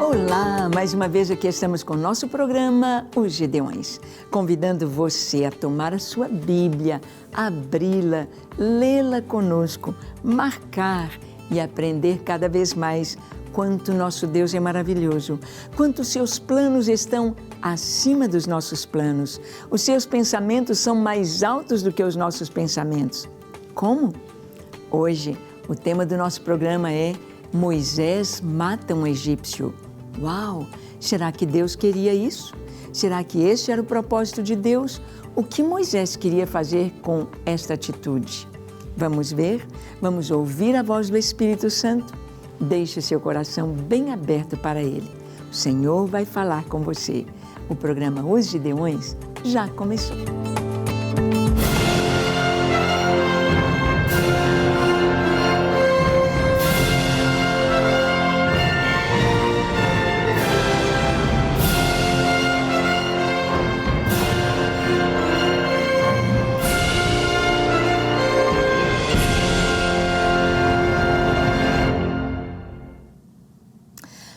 Olá, mais uma vez aqui estamos com o nosso programa Os Gideões, convidando você a tomar a sua Bíblia, abri-la, lê-la conosco, marcar e aprender cada vez mais quanto nosso Deus é maravilhoso, quanto os seus planos estão acima dos nossos planos, os seus pensamentos são mais altos do que os nossos pensamentos. Como? Hoje, o tema do nosso programa é Moisés mata um egípcio. Uau! Será que Deus queria isso? Será que esse era o propósito de Deus? O que Moisés queria fazer com esta atitude? Vamos ver? Vamos ouvir a voz do Espírito Santo? Deixe seu coração bem aberto para Ele. O Senhor vai falar com você. O programa Os Gideões já começou.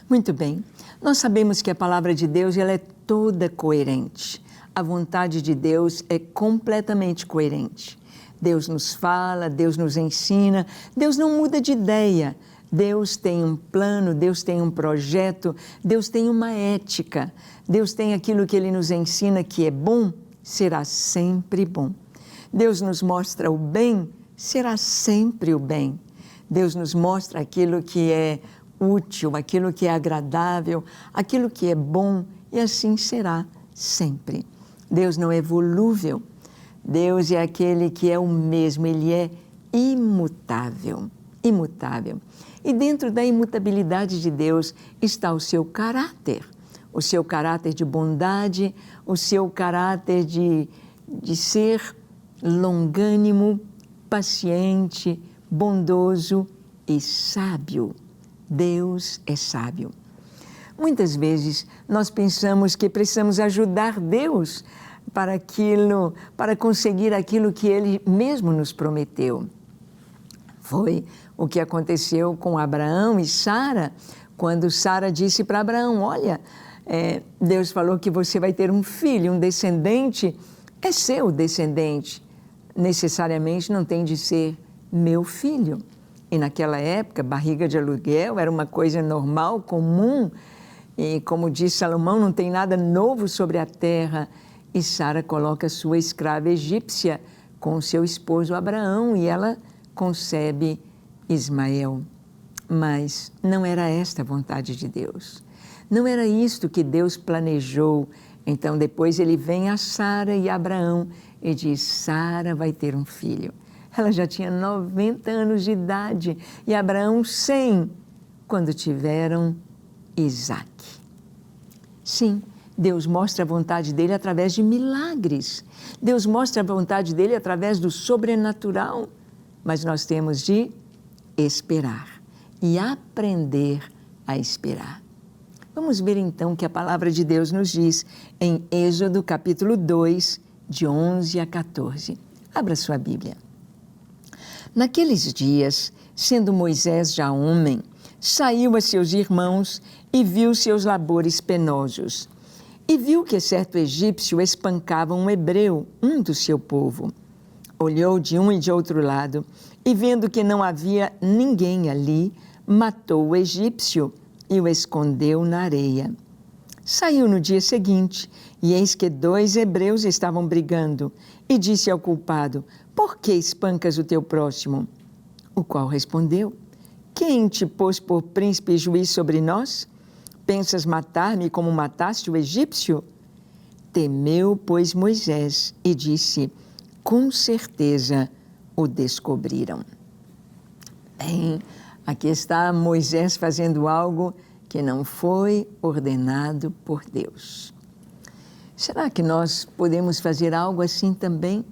Muito bem, nós sabemos que a palavra de Deus ela é toda coerente. A vontade de Deus é completamente coerente. Deus nos fala, Deus nos ensina, Deus não muda de ideia. Deus tem um plano, Deus tem um projeto, Deus tem uma ética. Deus tem aquilo que Ele nos ensina que é bom, será sempre bom. Deus nos mostra o bem, será sempre o bem. Deus nos mostra aquilo que é útil, aquilo que é agradável, aquilo que é bom, e assim será sempre. Deus não é volúvel, Deus é aquele que é o mesmo, Ele é imutável, imutável. E dentro da imutabilidade de Deus está o seu caráter de bondade, o seu caráter de ser longânimo, paciente, bondoso e sábio. Deus é sábio. Muitas vezes nós pensamos que precisamos ajudar Deus para conseguir aquilo que Ele mesmo nos prometeu. Foi o que aconteceu com Abraão e Sara, quando Sara disse para Abraão, olha, Deus falou que você vai ter um filho, um descendente, é seu descendente, necessariamente não tem de ser meu filho. E naquela época, barriga de aluguel era uma coisa normal, comum. E como diz Salomão, não tem nada novo sobre a terra. E Sara coloca sua escrava egípcia com seu esposo Abraão e ela concebe Ismael. Mas não era esta a vontade de Deus. Não era isto que Deus planejou. Então depois ele vem a Sara e Abraão e diz, Sara vai ter um filho. Ela já tinha 90 anos de idade e Abraão 100, quando tiveram Isaque. Sim, Deus mostra a vontade dele através de milagres. Deus mostra a vontade dele através do sobrenatural. Mas nós temos de esperar e aprender a esperar. Vamos ver então o que a palavra de Deus nos diz em Êxodo capítulo 2, de 11 a 14. Abra sua Bíblia. Naqueles dias, sendo Moisés já homem, saiu a seus irmãos e viu seus labores penosos. E viu que certo egípcio espancava um hebreu, um do seu povo. Olhou de um e de outro lado, e vendo que não havia ninguém ali, matou o egípcio e o escondeu na areia. Saiu no dia seguinte, e eis que 2 hebreus estavam brigando, e disse ao culpado, por que espancas o teu próximo? O qual respondeu, quem te pôs por príncipe e juiz sobre nós? Pensas matar-me como mataste o egípcio? Temeu, pois, Moisés e disse, com certeza o descobriram. Bem, aqui está Moisés fazendo algo que não foi ordenado por Deus. Será que nós podemos fazer algo assim também?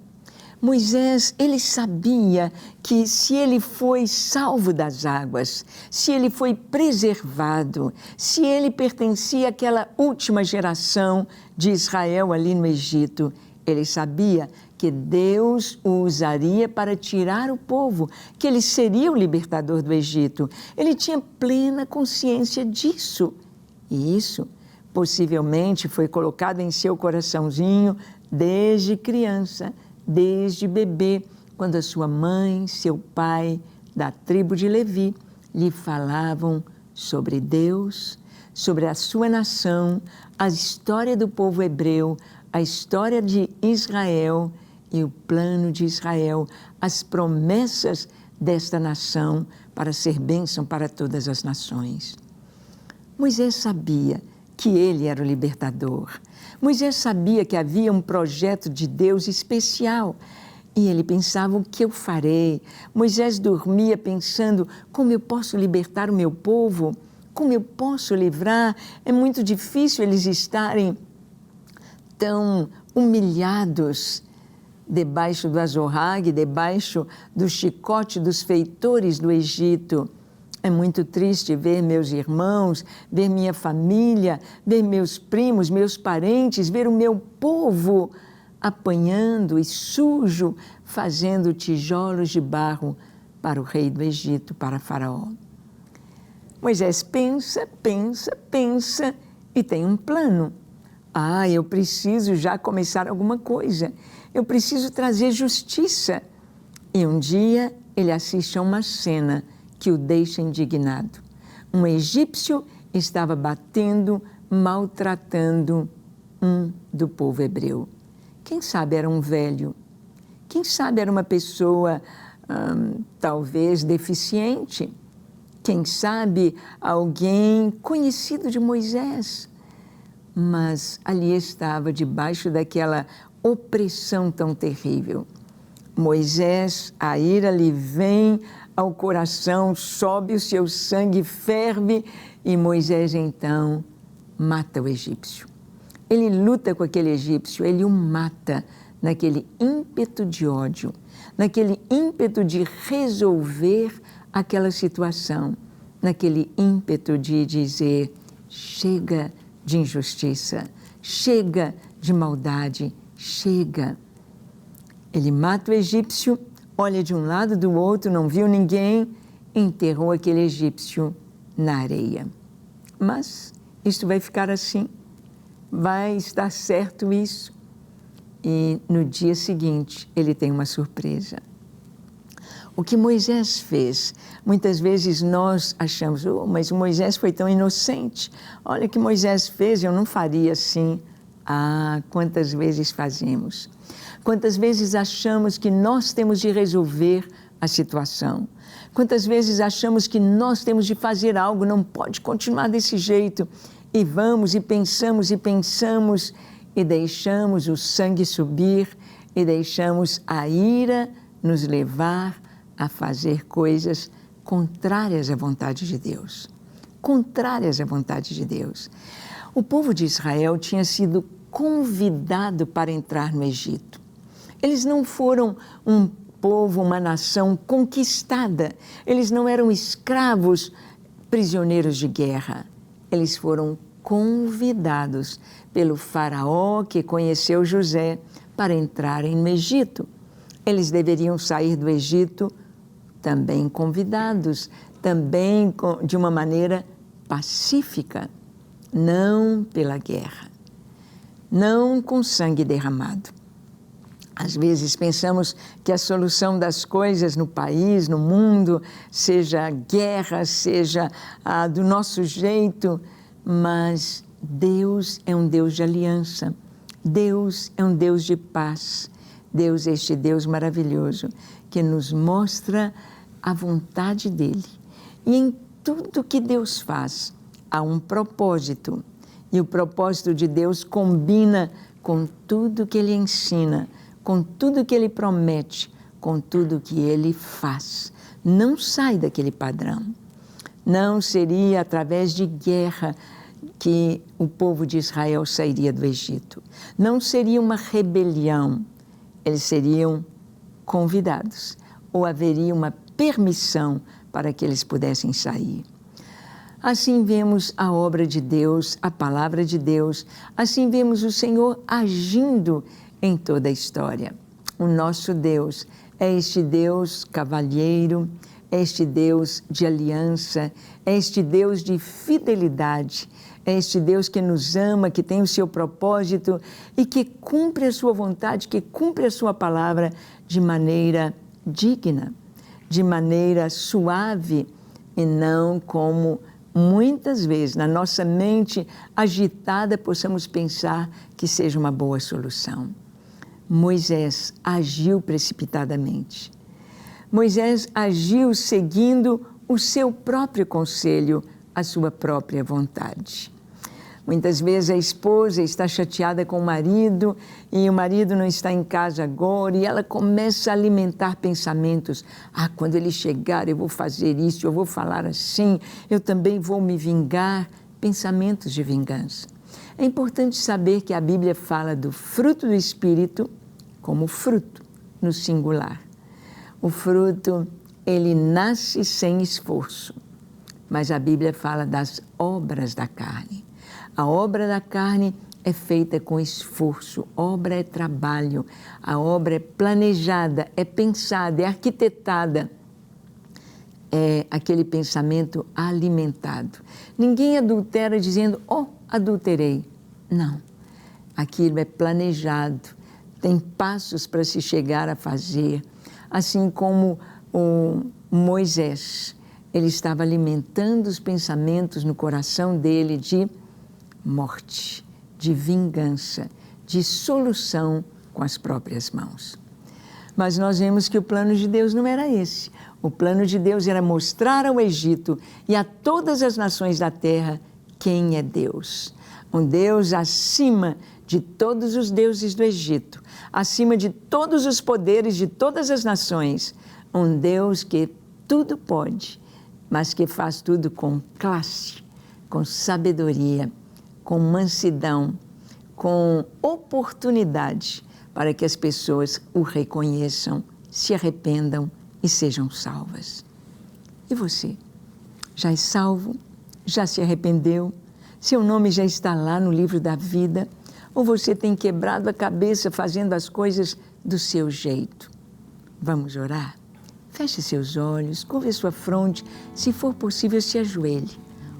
Moisés, ele sabia que se ele foi salvo das águas, se ele foi preservado, se ele pertencia àquela última geração de Israel ali no Egito, ele sabia que Deus o usaria para tirar o povo, que ele seria o libertador do Egito. Ele tinha plena consciência disso. E isso possivelmente foi colocado em seu coraçãozinho desde criança, desde bebê, quando a sua mãe, seu pai, da tribo de Levi, lhe falavam sobre Deus, sobre a sua nação, a história do povo hebreu, a história de Israel e o plano de Israel, as promessas desta nação para ser bênção para todas as nações. Moisés sabia que ele era o libertador. Moisés sabia que havia um projeto de Deus especial e ele pensava: o que eu farei? Moisés dormia pensando: como eu posso libertar o meu povo? Como eu posso livrar? É muito difícil eles estarem tão humilhados debaixo do azorrague, debaixo do chicote dos feitores do Egito. É muito triste ver meus irmãos, ver minha família, ver meus primos, meus parentes, ver o meu povo apanhando e sujo, fazendo tijolos de barro para o rei do Egito, para Faraó. Moisés pensa e tem um plano. Eu preciso já começar alguma coisa. Eu preciso trazer justiça. E um dia ele assiste a uma cena que o deixa indignado. Um egípcio estava batendo, maltratando um do povo hebreu. Quem sabe era um velho, quem sabe era uma pessoa talvez deficiente, quem sabe alguém conhecido de Moisés. Mas ali estava, debaixo daquela opressão tão terrível. Moisés, a ira lhe vem ao coração, sobe o seu sangue, ferve, e Moisés então mata o egípcio. Ele luta com aquele egípcio, ele o mata naquele ímpeto de ódio, naquele ímpeto de resolver aquela situação, naquele ímpeto de dizer: chega de injustiça, chega de maldade, chega. Ele mata o egípcio, olha de um lado do outro, não viu ninguém, enterrou aquele egípcio na areia. Mas isto vai ficar assim, vai estar certo isso. E no dia seguinte ele tem uma surpresa. O que Moisés fez, muitas vezes nós achamos: mas Moisés foi tão inocente, olha o que Moisés fez, eu não faria assim. Quantas vezes fazemos? Quantas vezes achamos que nós temos de resolver a situação? Quantas vezes achamos que nós temos de fazer algo, não pode continuar desse jeito? E vamos e pensamos e deixamos o sangue subir e deixamos a ira nos levar a fazer coisas contrárias à vontade de Deus. Contrárias à vontade de Deus. O povo de Israel tinha sido convidado para entrar no Egito. Eles não foram um povo, uma nação conquistada. Eles não eram escravos, prisioneiros de guerra. Eles foram convidados pelo faraó que conheceu José para entrarem no Egito. Eles deveriam sair do Egito também convidados, também de uma maneira pacífica, não pela guerra, não com sangue derramado. Às vezes pensamos que a solução das coisas no país, no mundo, seja guerra, seja do nosso jeito, mas Deus é um Deus de aliança, Deus é um Deus de paz, Deus é este Deus maravilhoso que nos mostra a vontade dEle. E em tudo que Deus faz, há um propósito. E o propósito de Deus combina com tudo que Ele ensina, com tudo que Ele promete, com tudo que Ele faz. Não sai daquele padrão. Não seria através de guerra que o povo de Israel sairia do Egito. Não seria uma rebelião. Eles seriam convidados, ou haveria uma permissão para que eles pudessem sair. Assim vemos a obra de Deus, a palavra de Deus, assim vemos o Senhor agindo em toda a história. O nosso Deus é este Deus cavalheiro, é este Deus de aliança, é este Deus de fidelidade, é este Deus que nos ama, que tem o seu propósito e que cumpre a sua vontade, que cumpre a sua palavra de maneira digna, de maneira suave e não como muitas vezes na nossa mente agitada possamos pensar que seja uma boa solução. Moisés agiu precipitadamente. Moisés agiu seguindo o seu próprio conselho, a sua própria vontade. Muitas vezes a esposa está chateada com o marido e o marido não está em casa agora e ela começa a alimentar pensamentos. Quando ele chegar eu vou fazer isso, eu vou falar assim, eu também vou me vingar. Pensamentos de vingança. É importante saber que a Bíblia fala do fruto do Espírito como fruto, no singular. O fruto, ele nasce sem esforço, mas a Bíblia fala das obras da carne. A obra da carne é feita com esforço, obra é trabalho, a obra é planejada, é pensada, é arquitetada. É aquele pensamento alimentado. Ninguém adultera dizendo, adulterei. Não, aquilo é planejado, tem passos para se chegar a fazer. Assim como o Moisés, ele estava alimentando os pensamentos no coração dele de morte, de vingança, de solução com as próprias mãos. Mas nós vemos que o plano de Deus não era esse. O plano de Deus era mostrar ao Egito e a todas as nações da terra quem é Deus. Um Deus acima de todos os deuses do Egito, acima de todos os poderes de todas as nações. Um Deus que tudo pode, mas que faz tudo com classe, com sabedoria, com mansidão, com oportunidade para que as pessoas o reconheçam, se arrependam e sejam salvas. E você? Já é salvo? Já se arrependeu? Seu nome já está lá no livro da vida? Ou você tem quebrado a cabeça fazendo as coisas do seu jeito? Vamos orar? Feche seus olhos, curve a sua fronte, se for possível, se ajoelhe.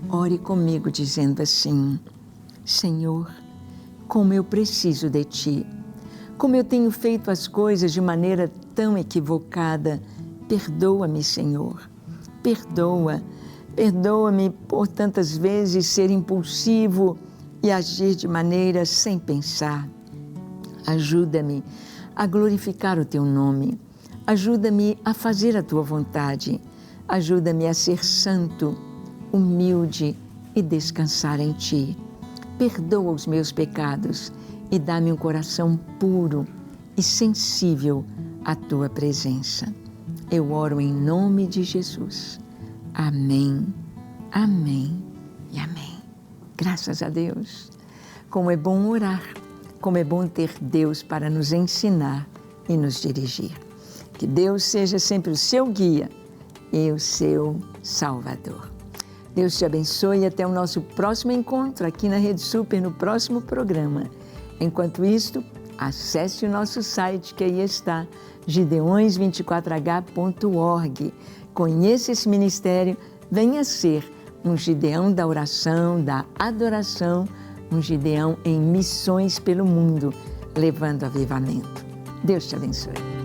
Ore comigo dizendo assim: Senhor, como eu preciso de Ti, como eu tenho feito as coisas de maneira tão equivocada, perdoa-me, Senhor, perdoa-me por tantas vezes ser impulsivo e agir de maneira sem pensar. Ajuda-me a glorificar o Teu nome, ajuda-me a fazer a Tua vontade, ajuda-me a ser santo, humilde e descansar em Ti. Perdoa os meus pecados e dá-me um coração puro e sensível à Tua presença. Eu oro em nome de Jesus. Amém, amém e amém. Graças a Deus. Como é bom orar, como é bom ter Deus para nos ensinar e nos dirigir. Que Deus seja sempre o seu guia e o seu Salvador. Deus te abençoe e até o nosso próximo encontro aqui na Rede Super, no próximo programa. Enquanto isto, acesse o nosso site que aí está, gideões24h.org. Conheça esse ministério, venha ser um Gideão da oração, da adoração, um Gideão em missões pelo mundo, levando avivamento. Deus te abençoe.